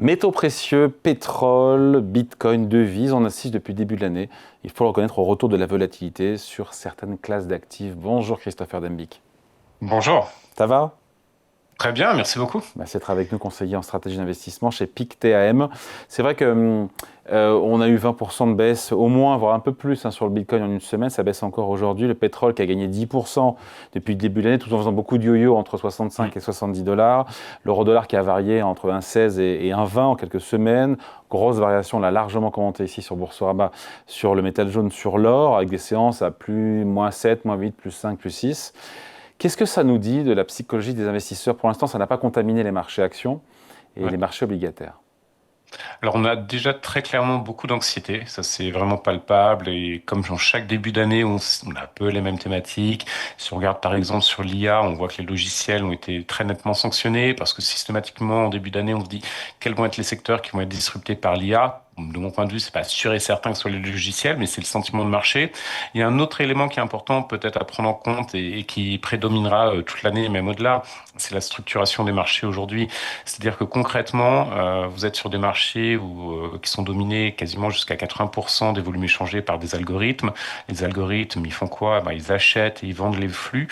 Métaux précieux, pétrole, bitcoin, devises, on assiste depuis le début de l'année. Il faut le reconnaître au retour de la volatilité sur certaines classes d'actifs. Bonjour Christopher Dembicq. Bonjour. Ça va? Très bien, merci beaucoup. C'est être avec nous, conseiller en stratégie d'investissement chez PIC TAM. C'est vrai que on a eu 20% de baisse, au moins, voire un peu plus sur le Bitcoin en une semaine. Ça baisse encore aujourd'hui. Le pétrole qui a gagné 10% depuis le début de l'année, tout en faisant beaucoup de yo-yo entre 65 et 70 dollars. L'euro-dollar qui a varié entre 1,16 et 1,20 en quelques semaines. Grosse variation, on l'a largement commenté ici sur Boursorama, sur le métal jaune, sur l'or, avec des séances à plus moins 7, moins 8, plus 5, plus 6. Qu'est-ce que ça nous dit de la psychologie des investisseurs? Pour l'instant, ça n'a pas contaminé les marchés actions et Ouais. les marchés obligataires. Alors on a déjà très clairement beaucoup d'anxiété, ça c'est vraiment palpable et comme dans chaque début d'année on a un peu les mêmes thématiques. Si on regarde par exemple sur l'IA, on voit que les logiciels ont été très nettement sanctionnés parce que systématiquement en début d'année on se dit quels vont être les secteurs qui vont être disruptés par l'IA. De mon point de vue, c'est pas sûr et certain que ce soit les logiciels, mais c'est le sentiment de marché. Il y a un autre élément qui est important peut-être à prendre en compte et qui prédominera toute l'année, même au-delà, c'est la structuration des marchés aujourd'hui. C'est-à-dire que concrètement, vous êtes sur des marchés qui sont dominés quasiment jusqu'à 80% des volumes échangés par des algorithmes. Les algorithmes, ils font quoi? Ils achètent et ils vendent les flux.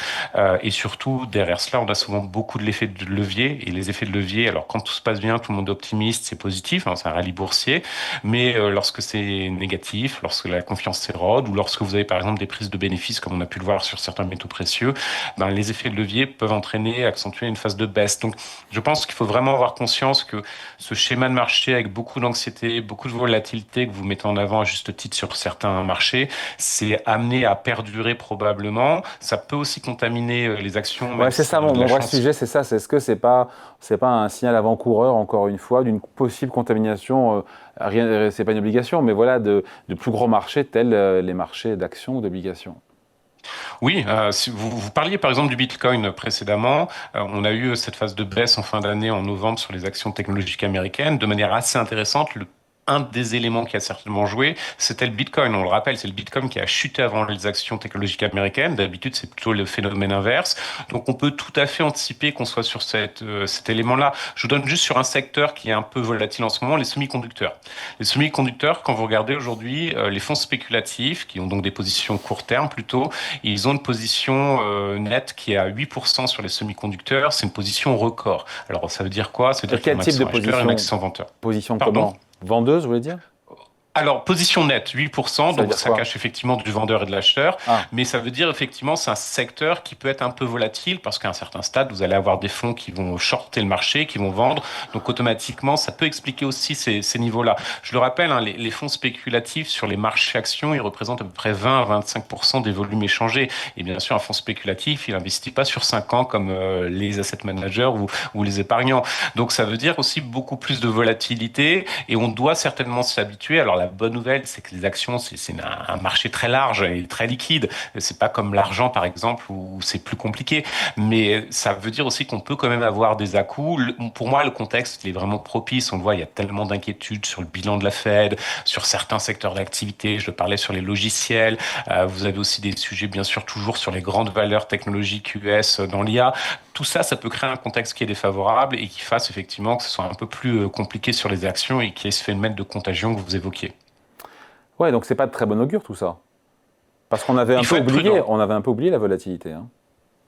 Et surtout, derrière cela, on a souvent beaucoup de l'effet de levier. Et les effets de levier, alors quand tout se passe bien, tout le monde est optimiste, c'est positif, c'est un rallye boursier. Mais lorsque c'est négatif, lorsque la confiance s'érode ou lorsque vous avez par exemple des prises de bénéfices, comme on a pu le voir sur certains métaux précieux, les effets de levier peuvent entraîner, accentuer une phase de baisse. Donc, je pense qu'il faut vraiment avoir conscience que ce schéma de marché avec beaucoup d'anxiété, beaucoup de volatilité que vous mettez en avant à juste titre sur certains marchés, c'est amené à perdurer probablement. Ça peut aussi contaminer les actions, Ouais, même c'est s'il ça, y a de mon la vrai chance. sujet, c'est ça. Est-ce que c'est pas un signal avant-coureur, encore une fois, d'une possible contamination, rien, c'est pas une obligation, mais voilà, de plus gros marchés tels les marchés d'actions ou d'obligations. Oui, si vous parliez par exemple du Bitcoin précédemment, on a eu cette phase de baisse en fin d'année en novembre sur les actions technologiques américaines de manière assez intéressante. Un des éléments qui a certainement joué, c'était le Bitcoin. On le rappelle, c'est le Bitcoin qui a chuté avant les actions technologiques américaines. D'habitude, c'est plutôt le phénomène inverse. Donc, on peut tout à fait anticiper qu'on soit sur cet élément-là. Je vous donne juste sur un secteur qui est un peu volatile en ce moment, les semi-conducteurs. Les semi-conducteurs, quand vous regardez aujourd'hui, les fonds spéculatifs, qui ont donc des positions court terme plutôt, ils ont une position nette qui est à 8% sur les semi-conducteurs. C'est une position record. Alors, ça veut dire quoi? Ça veut dire qu'il y a Quel un type max de 100 acheteurs et un max position? 100 vendeurs. Position Pardon? comment? Vendeuse, vous voulez dire? Alors, position nette, 8%, Ça veut donc dire ça quoi? cache effectivement du vendeur et de l'acheteur, Ah, mais ça veut dire effectivement c'est un secteur qui peut être un peu volatile parce qu'à un certain stade, vous allez avoir des fonds qui vont shorter le marché, qui vont vendre, donc automatiquement, ça peut expliquer aussi ces niveaux-là. Je le rappelle, les fonds spéculatifs sur les marchés actions, ils représentent à peu près 20 à 25% des volumes échangés. Et bien sûr, un fonds spéculatif, il n'investit pas sur 5 ans comme les asset managers ou les épargnants. Donc ça veut dire aussi beaucoup plus de volatilité et on doit certainement s'habituer. Alors la bonne nouvelle, c'est que les actions, c'est un marché très large et très liquide. C'est pas comme l'argent, par exemple, où c'est plus compliqué. Mais ça veut dire aussi qu'on peut quand même avoir des à-coups. Pour moi, le contexte, il est vraiment propice. On le voit, il y a tellement d'inquiétudes sur le bilan de la Fed, sur certains secteurs d'activité. Je le parlais sur les logiciels. Vous avez aussi des sujets, bien sûr, toujours sur les grandes valeurs technologiques US dans l'IA. Tout ça, ça peut créer un contexte qui est défavorable et qui fasse effectivement que ce soit un peu plus compliqué sur les actions et qu'il y ait ce phénomène de contagion que vous évoquiez. ouais, donc c'est pas de très bon augure tout ça. Parce qu'on avait un Il peu faut être oublié, prudent. on avait un peu oublié la volatilité, hein.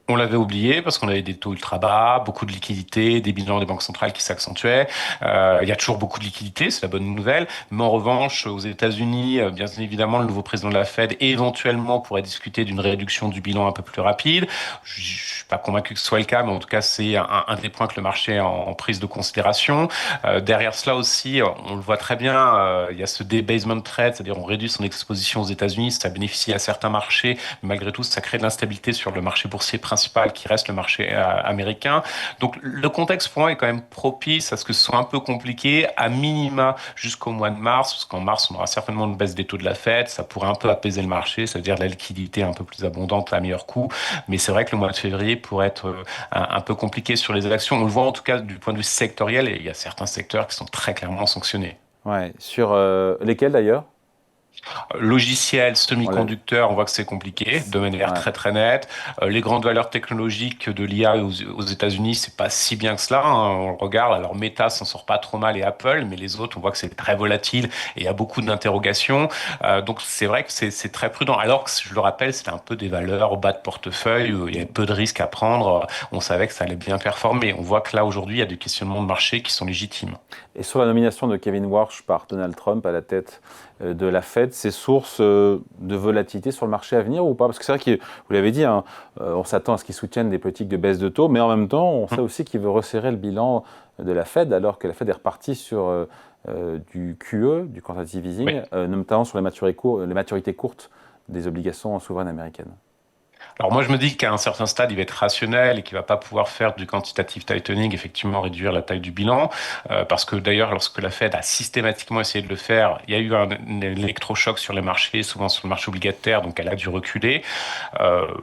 On l'avait oublié parce qu'on avait des taux ultra bas, beaucoup de liquidités, des bilans des banques centrales qui s'accentuaient. Il y a toujours beaucoup de liquidités, c'est la bonne nouvelle. Mais en revanche, aux États-Unis, bien évidemment, le nouveau président de la Fed éventuellement pourrait discuter d'une réduction du bilan un peu plus rapide. Je suis pas convaincu que ce soit le cas, mais en tout cas, c'est un des points que le marché est en prise de considération. Derrière cela aussi, on le voit très bien, il y a ce debasement trade, c'est-à-dire on réduit son exposition aux États-Unis, ça bénéficie à certains marchés, mais malgré tout, ça crée de l'instabilité sur le marché boursier principal qui reste le marché américain. Donc le contexte pour moi est quand même propice à ce que ce soit un peu compliqué, à minima jusqu'au mois de mars, parce qu'en mars, on aura certainement une baisse des taux de la Fed, ça pourrait un peu apaiser le marché, ça veut dire de la liquidité un peu plus abondante à meilleur coût, mais c'est vrai que le mois de février pourrait être un peu compliqué sur les actions. On le voit en tout cas du point de vue sectoriel, et il y a certains secteurs qui sont très clairement sanctionnés. Ouais. Sur lesquels d'ailleurs? Logiciels, On l'a- semi-conducteurs, on voit que c'est compliqué, de manière Ouais. très très nette. Les grandes valeurs technologiques de l'IA aux États-Unis, c'est pas si bien que cela, hein. On le regarde, alors Meta s'en sort pas trop mal et Apple, mais les autres, on voit que c'est très volatile et il y a beaucoup d'interrogations. Donc c'est vrai que c'est très prudent. Alors que je le rappelle, c'est un peu des valeurs au bas de portefeuille où il y a peu de risques à prendre. On savait que ça allait bien performer. On voit que là aujourd'hui, il y a des questionnements de marché qui sont légitimes. Et sur la nomination de Kevin Warsh par Donald Trump à la tête de la Fed, c'est source de volatilité sur le marché à venir ou pas? Parce que c'est vrai que, vous l'avez dit, hein, on s'attend à ce qu'il soutienne des politiques de baisse de taux, mais en même temps, on sait aussi qu'il veut resserrer le bilan de la Fed, alors que la Fed est repartie sur du QE, du quantitative Oui. easing, notamment sur les maturités courtes des obligations souveraines américaines. Alors moi, je me dis qu'à un certain stade, il va être rationnel et qu'il va pas pouvoir faire du quantitative tightening, effectivement réduire la taille du bilan, parce que d'ailleurs, lorsque la Fed a systématiquement essayé de le faire, il y a eu un électrochoc sur les marchés, souvent sur le marché obligataire, donc elle a dû reculer.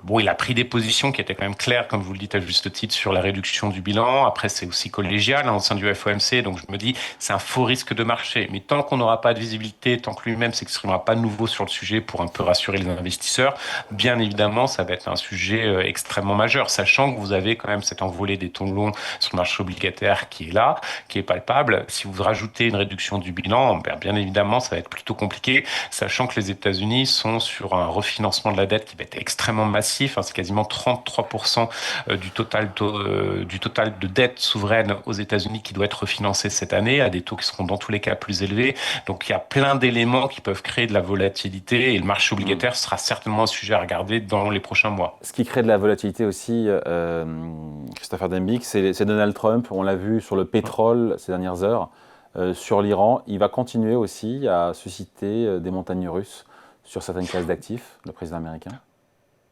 Bon, il a pris des positions qui étaient quand même claires, comme vous le dites à juste titre, sur la réduction du bilan. Après, c'est aussi collégial hein, au sein du FOMC, donc je me dis, c'est un faux risque de marché. Mais tant qu'on n'aura pas de visibilité, tant que lui-même s'exprimera pas de nouveau sur le sujet pour un peu rassurer les investisseurs, bien évidemment, ça va être un sujet extrêmement majeur, sachant que vous avez quand même cette envolée des taux longs sur le marché obligataire qui est là, qui est palpable. Si vous rajoutez une réduction du bilan, ben, bien évidemment, ça va être plutôt compliqué, sachant que les États-Unis sont sur un refinancement de la dette qui va être extrêmement massif. Hein, c'est quasiment 33% du total de dette souveraine aux États-Unis qui doit être refinancé cette année à des taux qui seront dans tous les cas plus élevés. Donc il y a plein d'éléments qui peuvent créer de la volatilité et le marché Mm. obligataire sera certainement un sujet à regarder dans les prochains mois. Ce qui crée de la volatilité aussi, Christopher Dembicks, c'est Donald Trump. On l'a vu sur le pétrole ces dernières heures, sur l'Iran. Il va continuer aussi à susciter des montagnes russes sur certaines classes d'actifs, le président américain.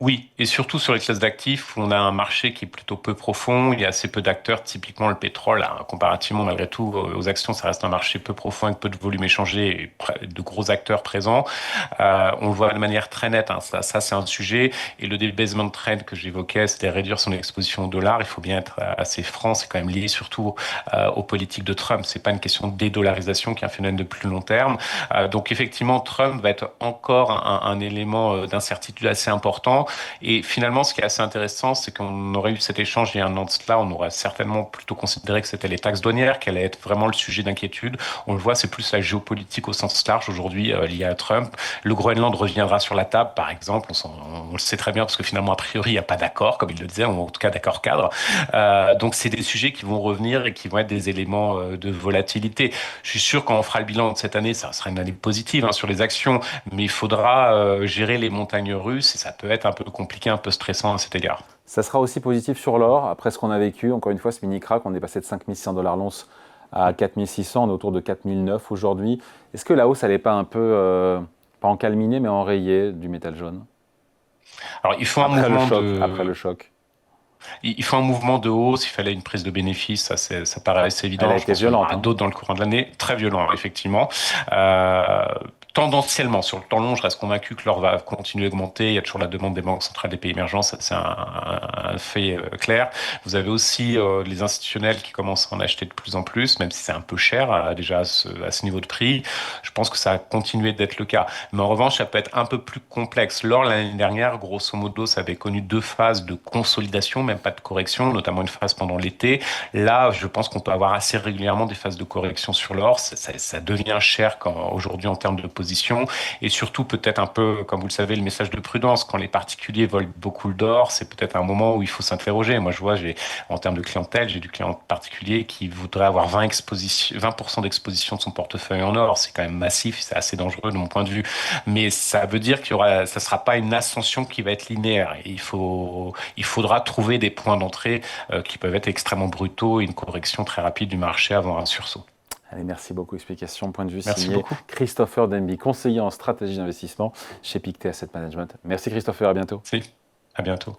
Oui, et surtout sur les classes d'actifs où on a un marché qui est plutôt peu profond, il y a assez peu d'acteurs, typiquement le pétrole, hein, comparativement malgré tout aux actions, ça reste un marché peu profond avec peu de volume échangé et de gros acteurs présents. On le voit de manière très nette, hein, ça c'est un sujet. Et le débasement trend que j'évoquais, c'était réduire son exposition au dollar. Il faut bien être assez franc, c'est quand même lié surtout aux politiques de Trump. C'est pas une question de dédollarisation qui est un phénomène de plus long terme. Donc effectivement, Trump va être encore un élément d'incertitude assez important. Et finalement, ce qui est assez intéressant, c'est qu'on aurait eu cet échange il y a un an de cela, on aurait certainement plutôt considéré que c'était les taxes douanières, qui allaient être vraiment le sujet d'inquiétude. On le voit, c'est plus la géopolitique au sens large aujourd'hui liée à Trump. Le Groenland reviendra sur la table, par exemple. On le sait très bien parce que finalement, a priori, il n'y a pas d'accord, comme il le disait, ou en tout cas d'accord cadre. Donc, c'est des sujets qui vont revenir et qui vont être des éléments de volatilité. Je suis sûr quand on fera le bilan de cette année, ça sera une année positive hein, sur les actions, mais il faudra gérer les montagnes russes et ça peut être un peu compliqué, un peu stressant à cet égard. Ça sera aussi positif sur l'or. Après ce qu'on a vécu, encore une fois, ce mini-crack, on est passé de 5 600 $ l'once à 4 600, on est autour de 4 900 aujourd'hui. Est-ce que la hausse, elle n'est pas un peu, pas encalminée, mais enrayée du métal jaune? Alors, il faut un mouvement Après le de, choc. il faut un mouvement de hausse, il fallait une prise de bénéfice, ça paraît assez Elle a évident. Je été pense qu'il y en violente, aura hein. d'autres dans le courant de l'année, très violent, effectivement. Euh, Tendanciellement, sur le temps long, je reste convaincu que l'or va continuer à augmenter. Il y a toujours la demande des banques centrales des pays émergents, ça c'est un fait clair. Vous avez aussi les institutionnels qui commencent à en acheter de plus en plus, même si c'est un peu cher déjà à ce niveau de prix. Je pense que ça a continué d'être le cas. Mais en revanche, ça peut être un peu plus complexe. L'or, l'année dernière, grosso modo, ça avait connu deux phases de consolidation, même pas de correction, notamment une phase pendant l'été. Là, je pense qu'on peut avoir assez régulièrement des phases de correction sur l'or. Ça devient cher aujourd'hui en termes de position. Et surtout, peut-être un peu, comme vous le savez, le message de prudence. Quand les particuliers volent beaucoup d'or, c'est peut-être un moment où il faut s'interroger. Moi, je vois, en termes de clientèle, j'ai du client particulier qui voudrait avoir 20% d'exposition de son portefeuille en or. C'est quand même massif, c'est assez dangereux de mon point de vue. Mais ça veut dire ça sera pas une ascension qui va être linéaire. Et il faudra trouver des points d'entrée qui peuvent être extrêmement brutaux et une correction très rapide du marché avant un sursaut. Allez, merci beaucoup. Explication, point de vue Merci signé beaucoup. Christopher Denby, conseiller en stratégie d'investissement chez Pictet Asset Management. Merci Christopher, à bientôt. Si, à bientôt.